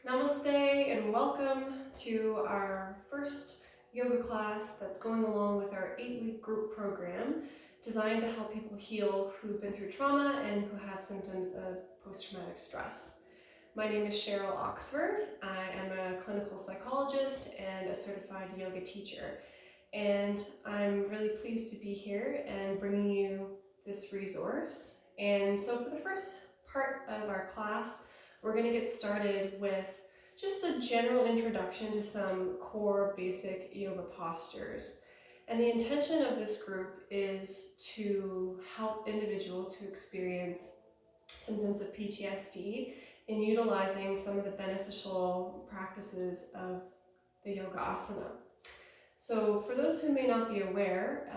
Namaste and welcome to our first yoga class that's going along with our 8-week group program designed to help people heal who've been through trauma and who have symptoms of post-traumatic stress. My name is Cheryl Oxford. I am a clinical psychologist and a certified yoga teacher. And I'm really pleased to be here and bringing you this resource. And so for the first part of our class, we're going to get started with just a general introduction to some core basic yoga postures. And the intention of this group is to help individuals who experience symptoms of PTSD in utilizing some of the beneficial practices of the yoga asana. So for those who may not be aware,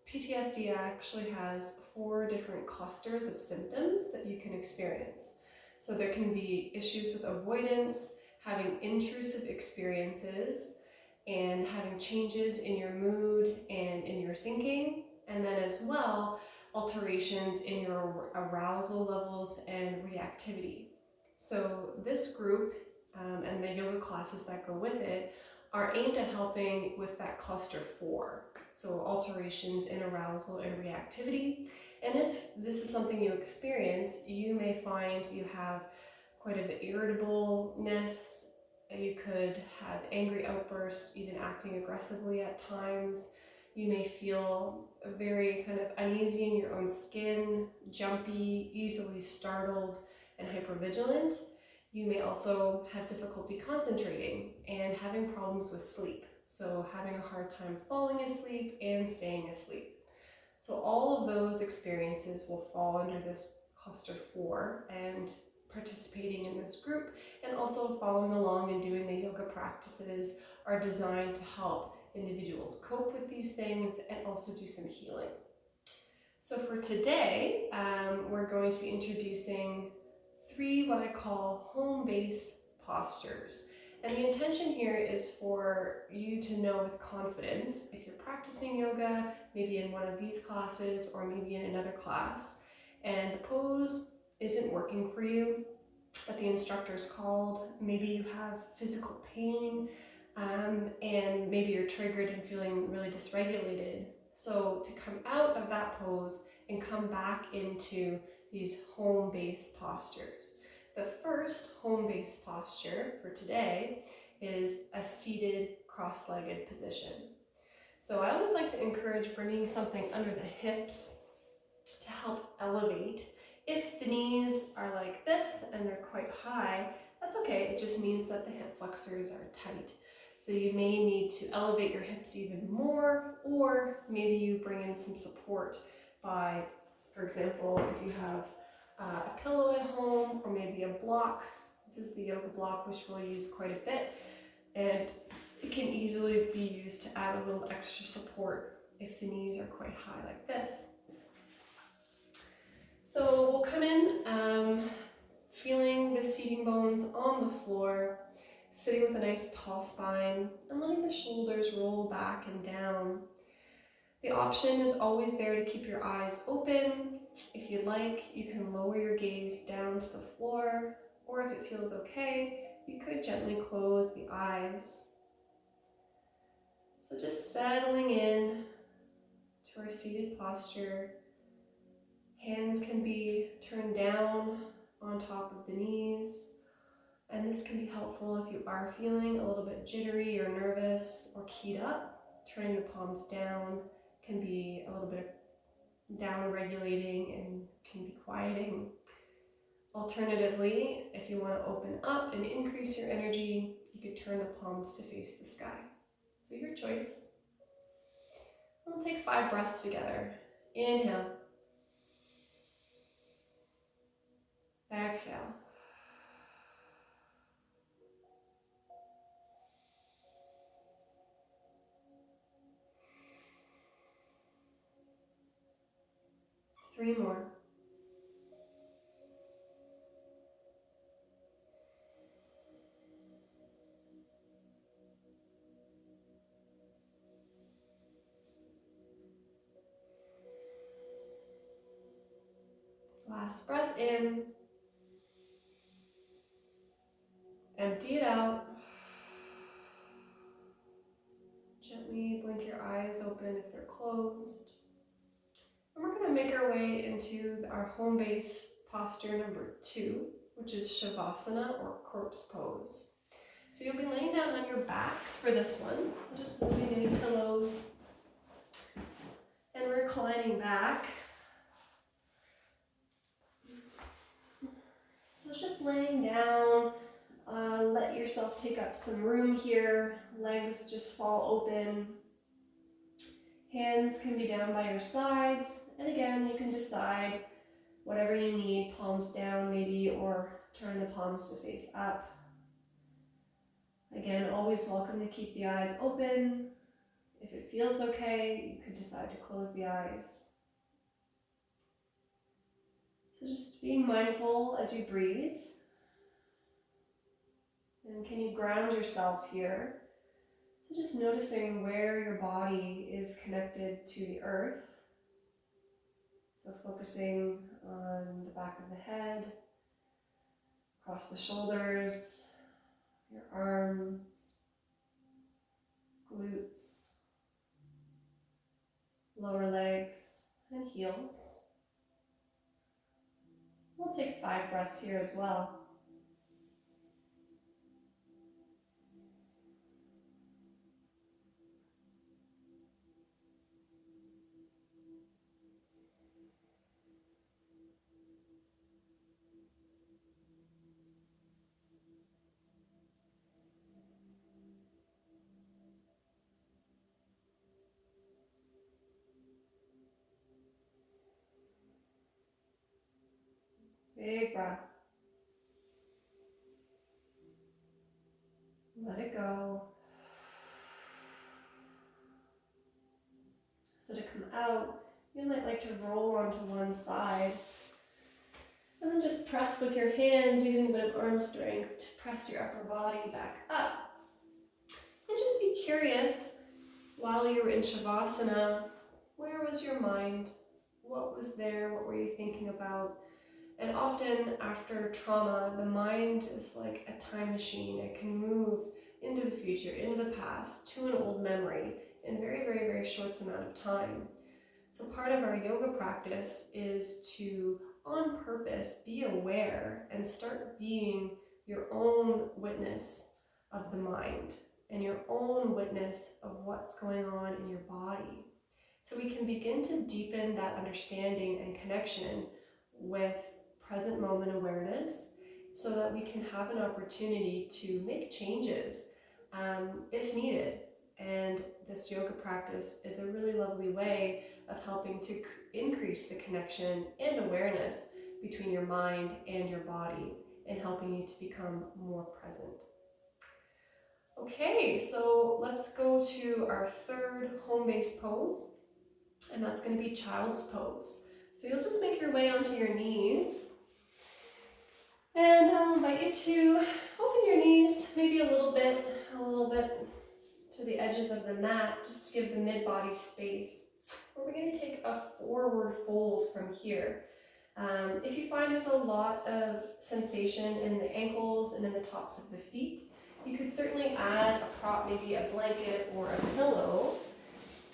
PTSD actually has 4 different clusters of symptoms that you can experience. So there can be issues with avoidance, having intrusive experiences, and having changes in your mood and in your thinking, and then as well, alterations in your arousal levels and reactivity. So this group and the yoga classes that go with it are aimed at helping with that cluster 4, so alterations in arousal and reactivity. And if this is something you experience, you may find you have quite a bit of irritableness. You could have angry outbursts, even acting aggressively at times. You may feel very kind of uneasy in your own skin, jumpy, easily startled, and hypervigilant. You may also have difficulty concentrating and having problems with sleep. So having a hard time falling asleep and staying asleep. So all of those experiences will fall under this cluster 4, and participating in this group and also following along and doing the yoga practices are designed to help individuals cope with these things and also do some healing. So for today, we're going to be introducing 3 what I call home-base postures. And the intention here is for you to know with confidence, if you're practicing yoga, maybe in one of these classes or maybe in another class, and the pose isn't working for you, but the instructor's called, maybe you have physical pain, and maybe you're triggered and feeling really dysregulated. So to come out of that pose and come back into these home-based postures. The first home-based posture for today is a seated cross-legged position. So I always like to encourage bringing something under the hips to help elevate. If the knees are like this and they're quite high, that's okay. It just means that the hip flexors are tight. So you may need to elevate your hips even more, or maybe you bring in some support by, for example, if you have a pillow at home or maybe a block. This is the yoga block, which we'll use quite a bit, and it can easily be used to add a little extra support if the knees are quite high like this. So we'll come in feeling the seating bones on the floor, sitting with a nice tall spine and letting the shoulders roll back and down. The option is always there to keep your eyes open. If you'd like, you can lower your gaze down to the floor, or if it feels okay, you could gently close the eyes. So just settling in to our seated posture. Hands can be turned down on top of the knees, and this can be helpful if you are feeling a little bit jittery or nervous or keyed up. Turning the palms down can be a little bit down regulating and can be quieting. Alternatively, if you want to open up and increase your energy, you could turn the palms to face the sky. So your choice. We'll take 5 breaths together. Inhale. Exhale. Three more. Last breath in. empty it out. Gently blink your eyes open if they're closed. And we're going to make our way into our home base posture number 2, which is Shavasana or corpse pose. So you'll be laying down on your backs for this one, just moving any pillows and reclining back. So it's just laying down, let yourself take up some room here, legs just fall open. Hands can be down by your sides, and again, you can decide whatever you need, palms down maybe, or turn the palms to face up. Again, always welcome to keep the eyes open. If it feels okay, you could decide to close the eyes. So just being mindful as you breathe. And can you ground yourself here? So just noticing where your body is connected to the earth. So focusing on the back of the head, across the shoulders, your arms, glutes, lower legs, and heels. We'll take 5 breaths here as well. Big breath. Let it go. So to come out, you might like to roll onto one side. And then just press with your hands, using a bit of arm strength to press your upper body back up. And just be curious, while you were in Shavasana, where was your mind? What was there? What were you thinking about? And often after trauma, the mind is like a time machine. It can move into the future, into the past, to an old memory in very, very, very short amount of time. So part of our yoga practice is to, on purpose, be aware and start being your own witness of the mind and your own witness of what's going on in your body. So we can begin to deepen that understanding and connection with present moment awareness so that we can have an opportunity to make changes if needed. And this yoga practice is a really lovely way of helping to increase the connection and awareness between your mind and your body and helping you to become more present. Okay, so let's go to our third home base pose, and that's going to be child's pose. So you'll just make your way onto your knees, and I'll invite you to open your knees maybe a little bit to the edges of the mat, just to give the mid-body space. We're going to take a forward fold from here. If you find there's a lot of sensation in the ankles and in the tops of the feet, you could certainly add a prop, maybe a blanket or a pillow,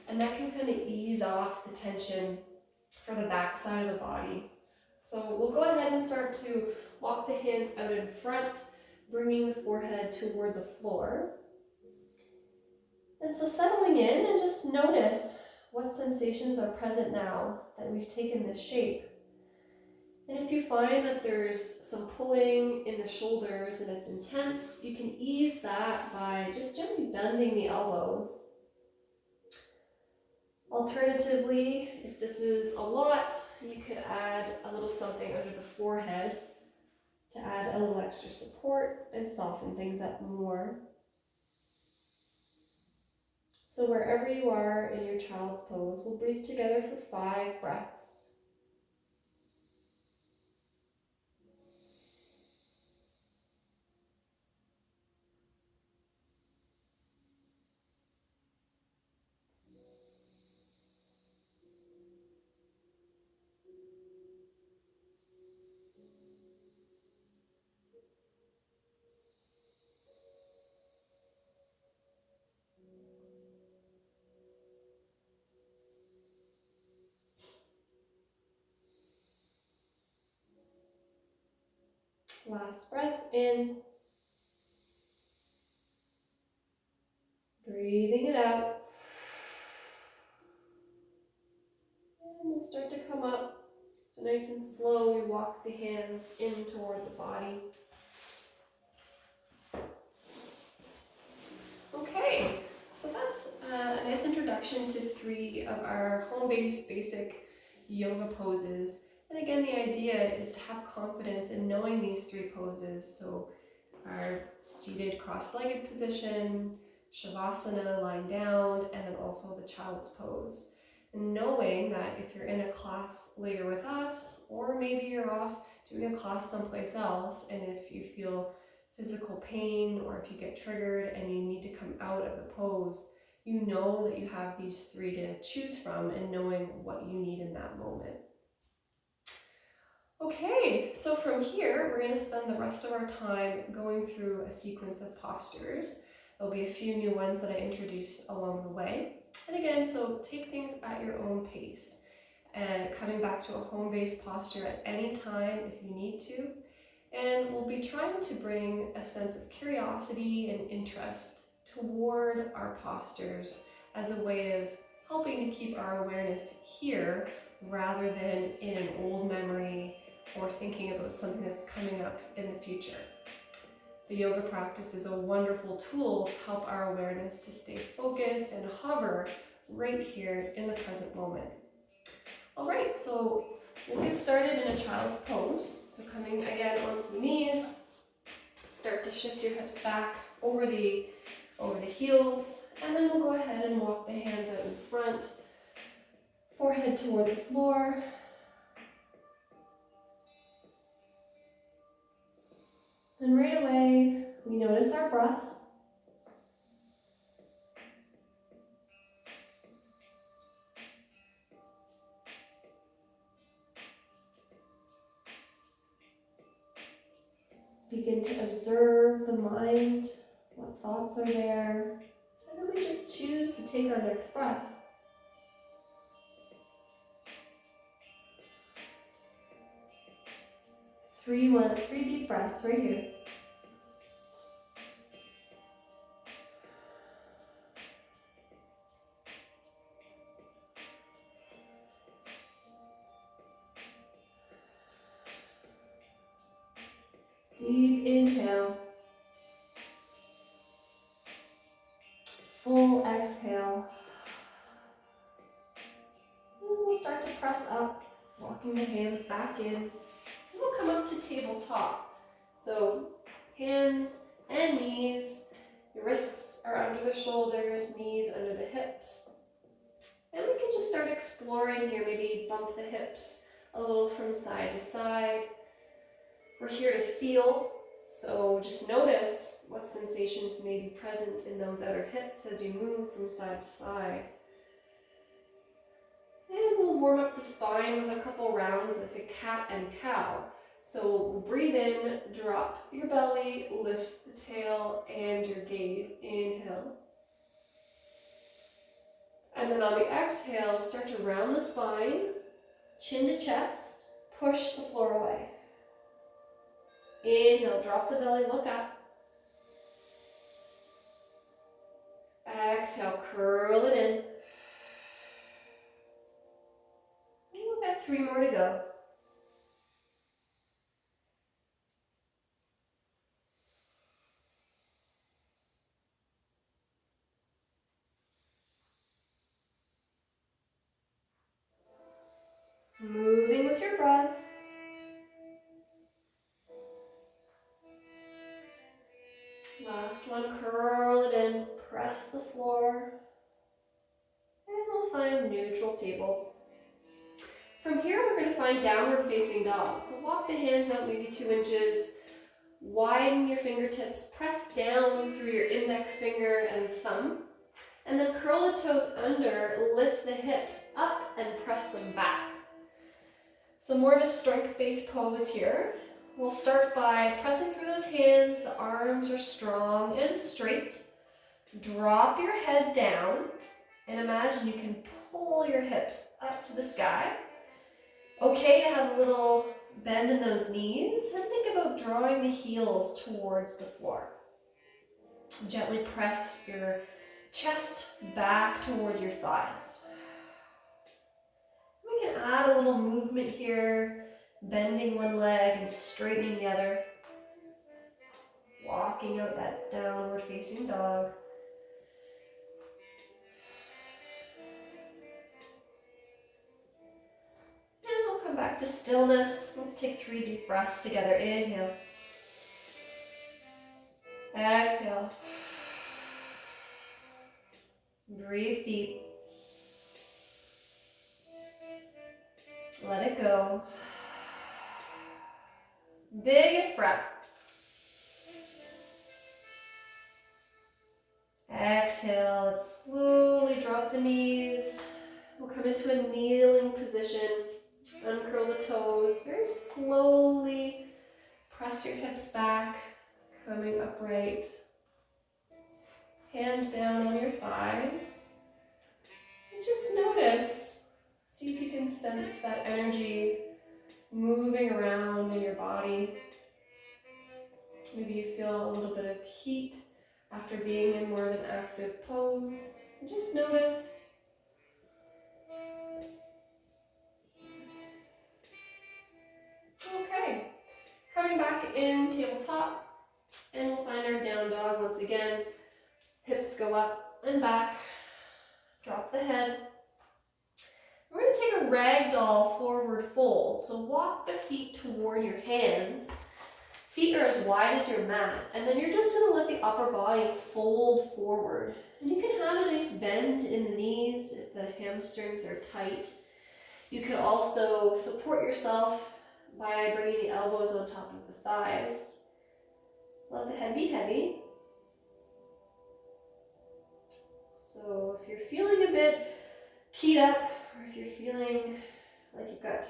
and that can kind of ease off the tension for the back side of the body. So we'll go ahead and start to walk the hands out in front, bringing the forehead toward the floor. And so settling in, and just notice what sensations are present now that we've taken this shape. And if you find that there's some pulling in the shoulders and it's intense, you can ease that by just gently bending the elbows. Alternatively, if this is a lot, you could add a little something under the forehead to add a little extra support and soften things up more. So wherever you are in your child's pose, we'll breathe together for 5 breaths. Last breath in. Breathing it out. And we'll start to come up. So nice and slow, we walk the hands in toward the body. Okay, so that's a nice introduction to 3 of our home-based basic yoga poses. And again, the idea is to have confidence in knowing these 3 poses. So our seated cross-legged position, Shavasana, lying down, and then also the child's pose. And knowing that if you're in a class later with us, or maybe you're off doing a class someplace else, and if you feel physical pain or if you get triggered and you need to come out of the pose, you know that you have these 3 to choose from and knowing what you need in that moment. Okay, so from here, we're going to spend the rest of our time going through a sequence of postures. There'll be a few new ones that I introduced along the way. And again, so take things at your own pace. And coming back to a home-based posture at any time if you need to. And we'll be trying to bring a sense of curiosity and interest toward our postures as a way of helping to keep our awareness here rather than in an old memory or thinking about something that's coming up in the future. The yoga practice is a wonderful tool to help our awareness to stay focused and hover right here in the present moment. All right, so we'll get started in a child's pose. So coming again onto the knees, start to shift your hips back over the heels, and then we'll go ahead and walk the hands out in front, forehead toward the floor. And right away, we notice our breath. Begin to observe the mind, what thoughts are there, and then we just choose to take our next breath. Three deep breaths right here. Deep inhale. Full exhale. And we'll start to press up, walking the hands back in. And we'll come up to tabletop. So hands and knees. Your wrists are under the shoulders, knees under the hips. And we can just start exploring here. Maybe bump the hips a little from side to side. We're here to feel, so just notice what sensations may be present in those outer hips as you move from side to side. And we'll warm up the spine with a couple rounds of a cat and cow. So breathe in, drop your belly, lift the tail and your gaze. Inhale. And then on the exhale, start to round the spine, chin to chest, push the floor away. Inhale, drop the belly, look up. Exhale, curl it in. And we've got 3 more to go. Moving with your breath. Last one, curl it in, press the floor, and we'll find neutral table. From here, we're going to find downward facing dog. So walk the hands out maybe 2 inches, widen your fingertips, press down through your index finger and thumb, and then curl the toes under, lift the hips up and press them back. So more of a strength-based pose here. We'll start by pressing through those hands. The arms are strong and straight. Drop your head down and imagine you can pull your hips up to the sky. Okay to have a little bend in those knees and think about drawing the heels towards the floor. Gently press your chest back toward your thighs. We can add a little movement here, bending one leg and straightening the other. Walking out that downward facing dog. And we'll come back to stillness. Let's take 3 deep breaths together. Inhale. Exhale. Breathe deep. Let it go. Biggest breath. Exhale. Let's slowly drop the knees. We'll come into a kneeling position. Uncurl the toes. Very slowly press your hips back, coming upright. Hands down on your thighs. And just notice. See if you can sense that energy moving around in your body. Maybe you feel a little bit of heat after being in more of an active pose. And just notice. Okay, coming back in tabletop, and we'll find our down dog once again. Hips go up and back. Drop the head. We're going to take a ragdoll forward fold. So walk the feet toward your hands. Feet are as wide as your mat, and then you're just going to let the upper body fold forward. And you can have a nice bend in the knees if the hamstrings are tight. You could also support yourself by bringing the elbows on top of the thighs. Let the head be heavy. So if you're feeling a bit keyed up, or if you're feeling like you've got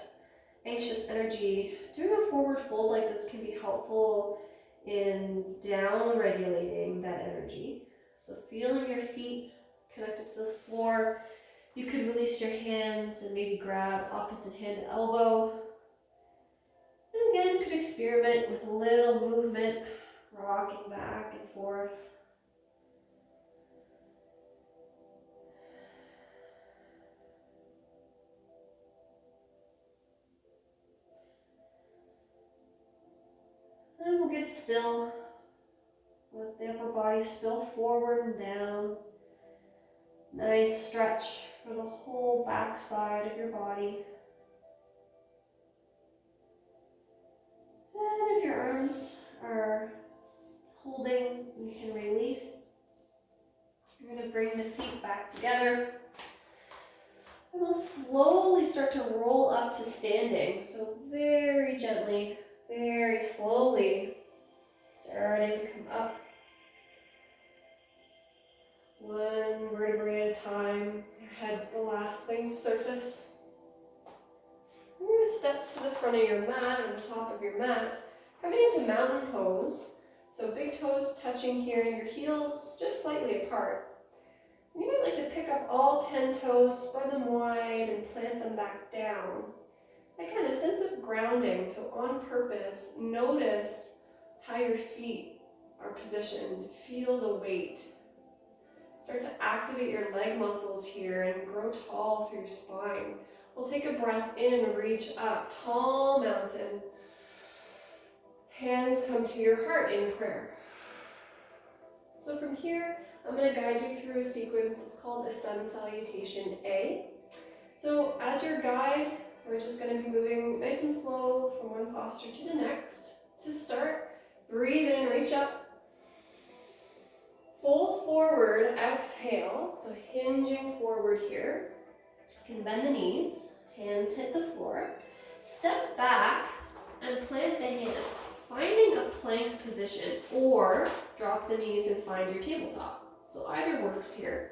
anxious energy, doing a forward fold like this can be helpful in down regulating that energy. So feeling your feet connected to the floor, you could release your hands and maybe grab opposite hand to elbow. And again, could experiment with a little movement, rocking back and forth. And we'll get still. Let the upper body spill forward and down. Nice stretch for the whole back side of your body. And if your arms are holding, you can release. You're going to bring the feet back together. And we'll slowly start to roll up to standing. So very gently, very slowly, starting to come up. One vertebrae at a time. Your head's the last thing to surface. You're going to step to the front of your mat, or the top of your mat, coming into mountain pose. So big toes touching here and your heels just slightly apart. And you might like to pick up all 10 toes, spread them wide, and plant them back down. That kind of sense of grounding. So on purpose, notice how your feet are positioned. Feel the weight. Start to activate your leg muscles here and grow tall through your spine. We'll take a breath in, reach up, tall mountain. Hands come to your heart in prayer. So from here, I'm going to guide you through a sequence. It's called a sun salutation A. So as your guide, we're just going to be moving nice and slow from one posture to the next. To start, breathe in, reach up. Fold forward, exhale, so hinging forward here. You can bend the knees, hands hit the floor. Step back and plant the hands, finding a plank position, or drop the knees and find your tabletop. So either works here.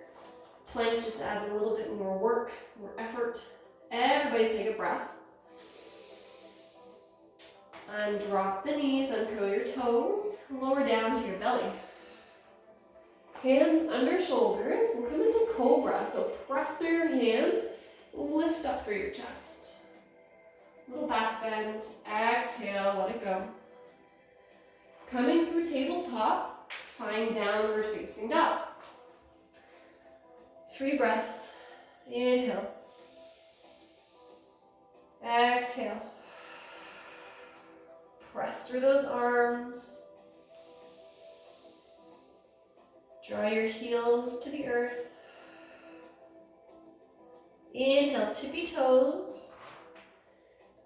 Plank just adds a little bit more work, more effort. Everybody take a breath. And drop the knees, uncurl your toes, lower down to your belly. Hands under shoulders. We'll come into cobra. So press through your hands, lift up through your chest. Little back bend. Exhale, let it go. Coming through tabletop, find downward facing dog. 3 breaths. Inhale. Exhale. Press through those arms. Draw your heels to the earth. Inhale, tippy toes.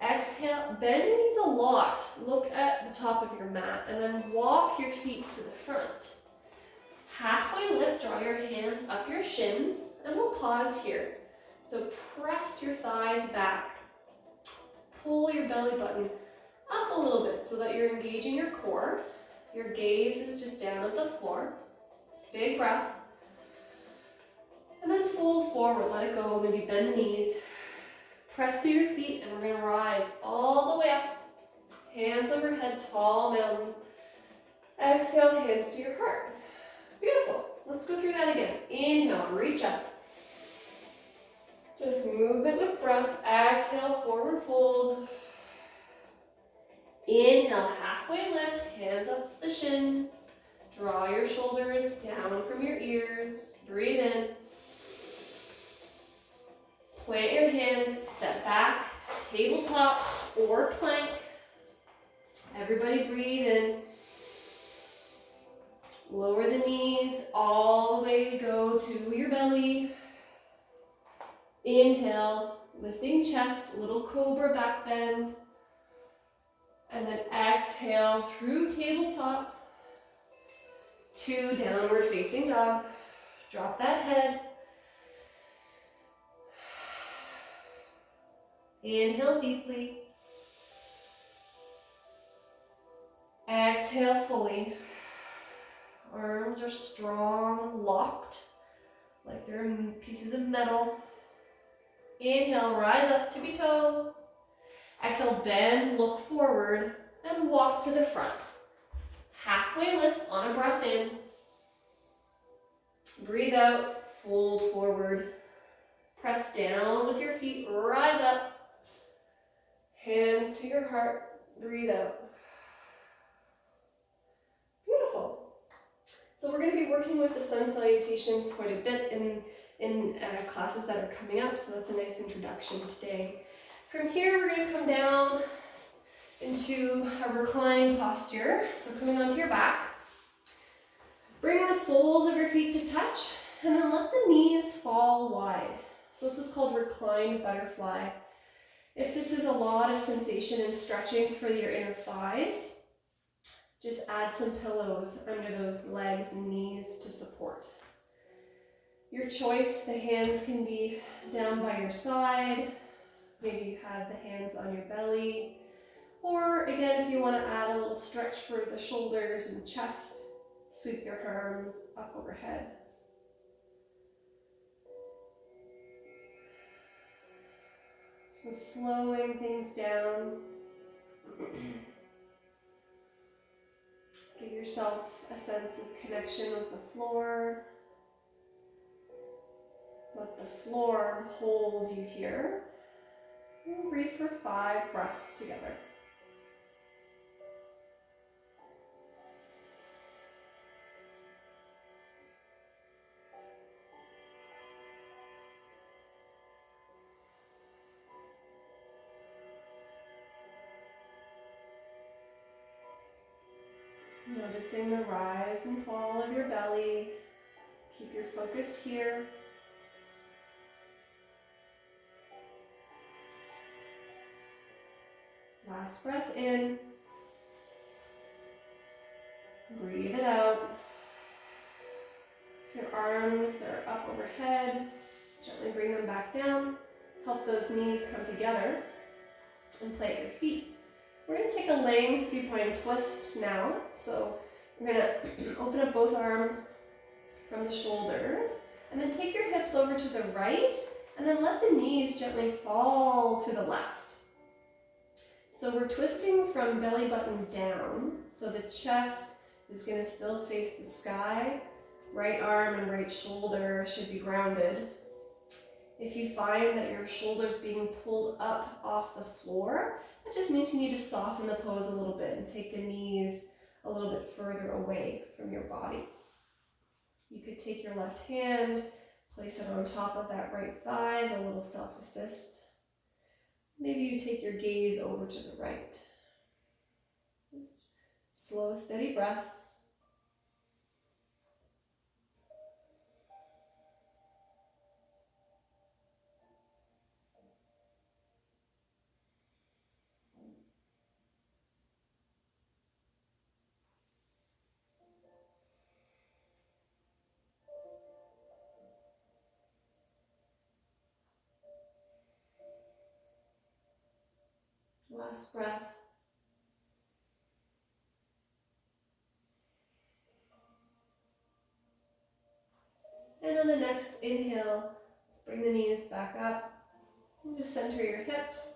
Exhale, bend your knees a lot. Look at the top of your mat and then walk your feet to the front. Halfway lift, draw your hands up your shins, and we'll pause here. So press your thighs back. Pull your belly button up a little bit so that you're engaging your core. Your gaze is just down at the floor. Big breath. And then fold forward, let it go, maybe bend the knees. Press to your feet and we're going to rise all the way up. Hands overhead, tall mountain. Exhale, hands to your heart. Beautiful. Let's go through that again. Inhale, reach up. Just movement with breath. Exhale, forward fold. Inhale, halfway lift, hands up the shins. Draw your shoulders down from your ears. Breathe in. Plant your hands, step back, tabletop or plank. Everybody breathe in. Lower the knees all the way to go to your belly. Inhale, lifting chest, little cobra back bend. And then exhale through tabletop to downward facing dog. Drop that head. Inhale deeply. Exhale fully. Arms are strong, locked, like they're pieces of metal. Inhale, rise up, tippy toes. Exhale, bend, look forward, and walk to the front. Halfway lift on a breath in. Breathe out, fold forward. Press down with your feet, rise up. Hands to your heart, breathe out. Beautiful. So we're going to be working with the sun salutations quite a bit in classes that are coming up, so that's a nice introduction today. From here, we're going to come down into a reclined posture. So coming onto your back. Bring the soles of your feet to touch, and then let the knees fall wide. So this is called reclined butterfly. If this is a lot of sensation and stretching for your inner thighs, just add some pillows under those legs and knees to support. Your choice, the hands can be down by your side. Maybe you have the hands on your belly. Or again, if you want to add a little stretch for the shoulders and chest, sweep your arms up overhead. So slowing things down. Give yourself a sense of connection with the floor. Let the floor hold you here. And breathe for 5 breaths together. Noticing the rise and fall of your belly. Keep your focus here. Last breath in. Breathe it out. If your arms are up overhead, gently bring them back down. Help those knees come together and plant your feet. We're going to take a laying supine twist now. So we're going to open up both arms from the shoulders and then take your hips over to the right and then let the knees gently fall to the left. So we're twisting from belly button down. So the chest is going to still face the sky. Right arm and right shoulder should be grounded. If you find that your shoulder's being pulled up off the floor, that just means you need to soften the pose a little bit and take the knees a little bit further away from your body. You could take your left hand, place it on top of that right thigh as a little self-assist. Maybe you take your gaze over to the right. Just slow, steady breaths. Last breath. And on the next inhale, let's bring the knees back up. And just center your hips.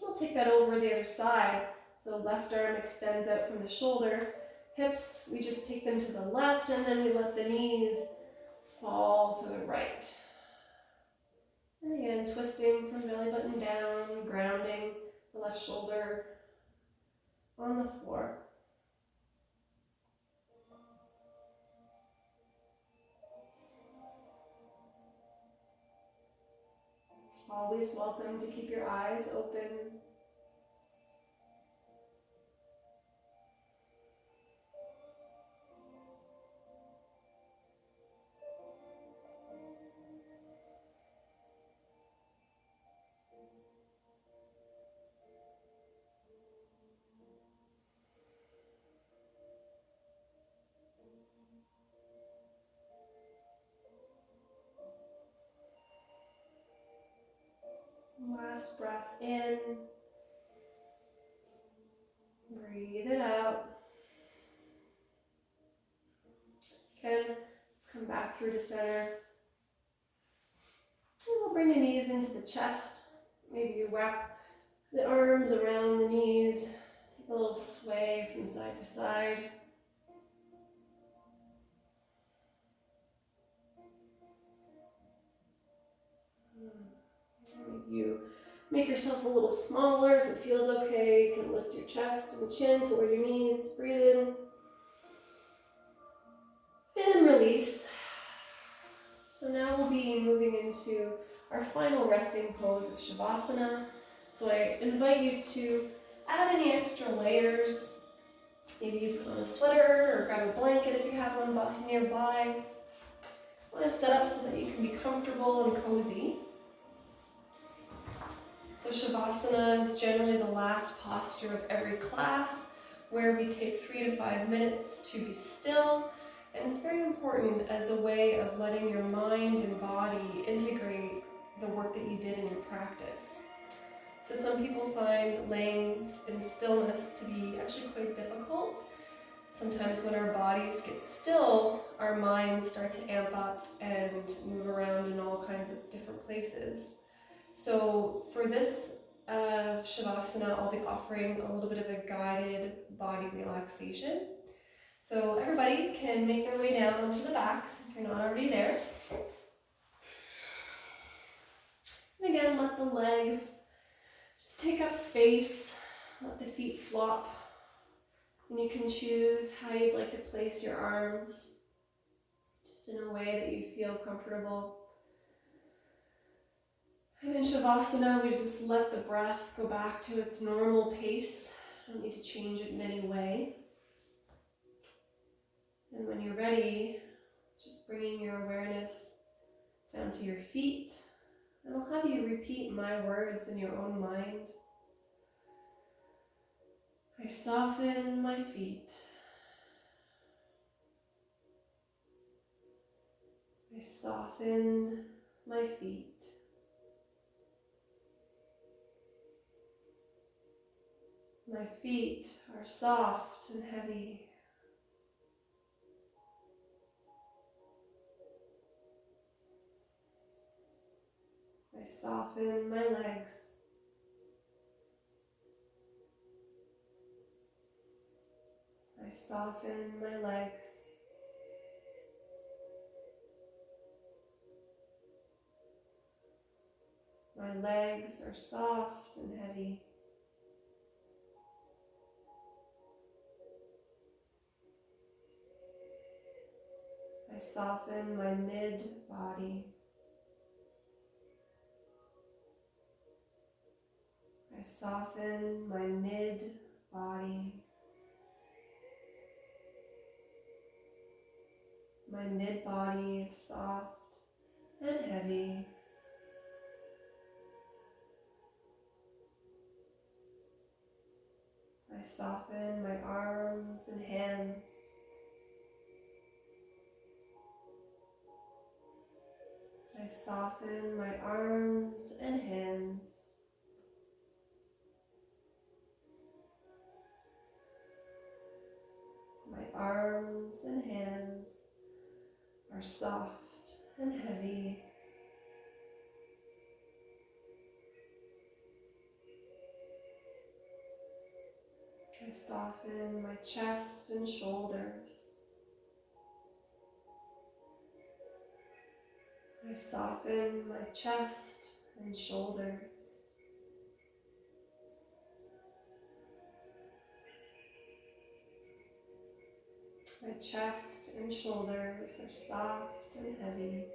We'll take that over the other side. So left arm extends out from the shoulder. Hips, we just take them to the left, and then we let the knees fall to the right. And again, twisting from belly button down, grounding the left shoulder on the floor. Always welcome to keep your eyes open. Last breath in. Breathe it out. Again, let's come back through to center. And we'll bring the knees into the chest. Maybe you wrap the arms around the knees. Take a little sway from side to side. You make yourself a little smaller. If it feels okay, you can lift your chest and chin toward your knees. Breathe in. And release. So now we'll be moving into our final resting pose of Shavasana. So I invite you to add any extra layers. Maybe you put on a sweater or grab a blanket if you have one nearby. I want to set up so that you can be comfortable and cozy. So Shavasana is generally the last posture of every class, where we take 3 to 5 minutes to be still. And it's very important as a way of letting your mind and body integrate the work that you did in your practice. So some people find laying in stillness to be actually quite difficult. Sometimes when our bodies get still, our minds start to amp up and move around in all kinds of different places. So for this Shavasana, I'll be offering a little bit of a guided body relaxation. So everybody can make their way down onto the backs if you're not already there. And again, let the legs just take up space. Let the feet flop. And you can choose how you'd like to place your arms, just in a way that you feel comfortable. And in Shavasana, we just let the breath go back to its normal pace. Don't need to change it in any way. And when you're ready, just bringing your awareness down to your feet. And I'll have you repeat my words in your own mind. I soften my feet. I soften my feet. My feet are soft and heavy. I soften my legs. I soften my legs. My legs are soft and heavy. I soften my mid-body. I soften my mid-body. My mid-body is soft and heavy. I soften my arms and hands. I soften my arms and hands. My arms and hands are soft and heavy. I soften my chest and shoulders. I soften my chest and shoulders. My chest and shoulders are soft and heavy.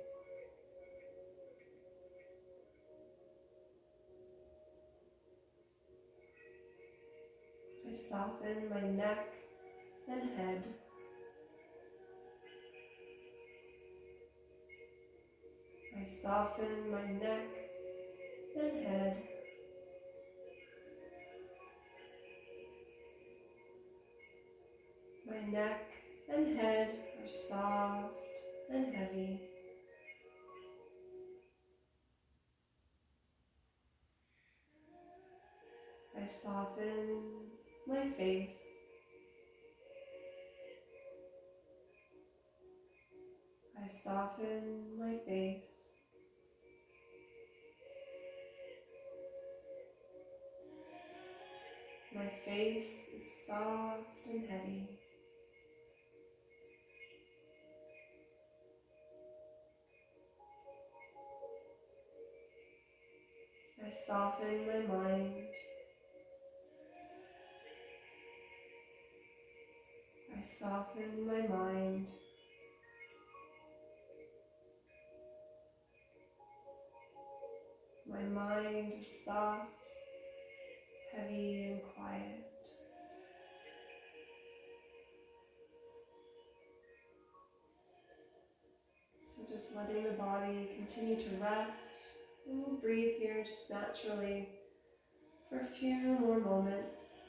I soften my neck and head. I soften my neck and head. My neck and head are soft and heavy. I soften my face. I soften my face. My face is soft and heavy. I soften my mind. I soften my mind. My mind is soft, heavy, and quiet. So just letting the body continue to rest, and we'll breathe here just naturally for a few more moments.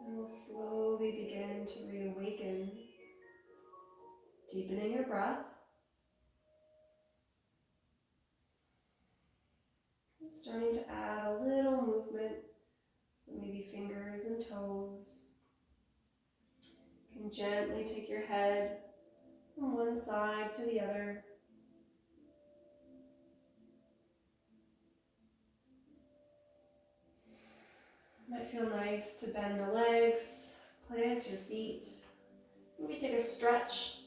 And we'll slowly begin to reawaken, deepening your breath. And starting to add a little movement, so maybe fingers and toes. You can gently take your head from one side to the other. Might feel nice to bend the legs, plant your feet. Maybe take a stretch,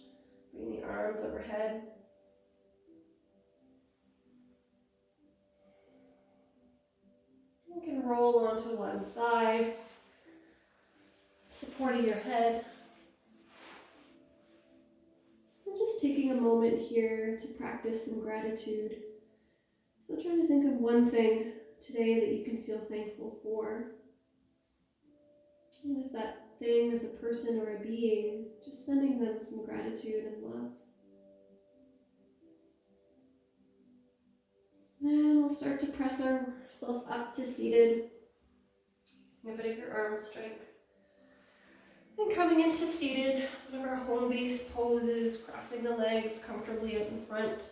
bring the arms overhead. You can roll onto one side, supporting your head. And just taking a moment here to practice some gratitude. So trying to think of one thing today that you can feel thankful for. And if that thing is a person or a being, just sending them some gratitude and love. And we'll start to press ourselves up to seated, using a bit of your arm strength. And coming into seated, one of our home base poses, crossing the legs comfortably out in front.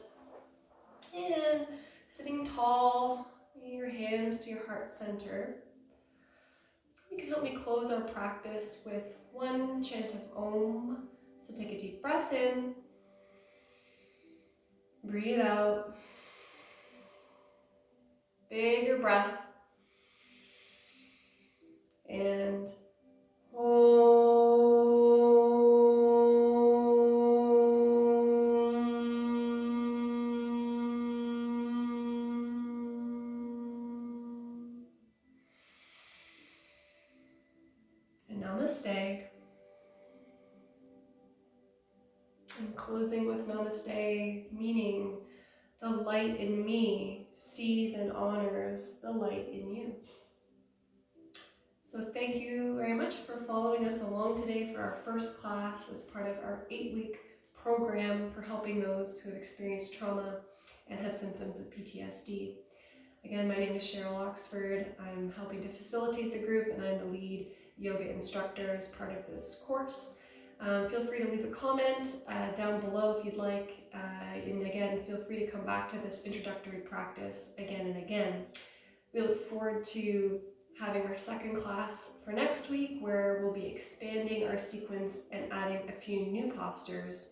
And sitting tall, bringing your hands to your heart center. You can help me close our practice with one chant of Om. So take a deep breath in, breathe out, bigger breath, and Namaste. And closing with Namaste, meaning the light in me sees and honors the light in you. So thank you very much for following us along today for our first class as part of our 8-week program for helping those who have experienced trauma and have symptoms of PTSD. Again, my name is Cheryl Oxford. I'm helping to facilitate the group, and I'm the lead yoga instructor as part of this course. Feel free to leave a comment down below if you'd like, and again, feel free to come back to this introductory practice again and again. We look forward to having our second class for next week, where we'll be expanding our sequence and adding a few new postures,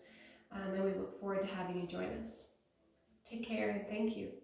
and we look forward to having you join us. Take care and thank you.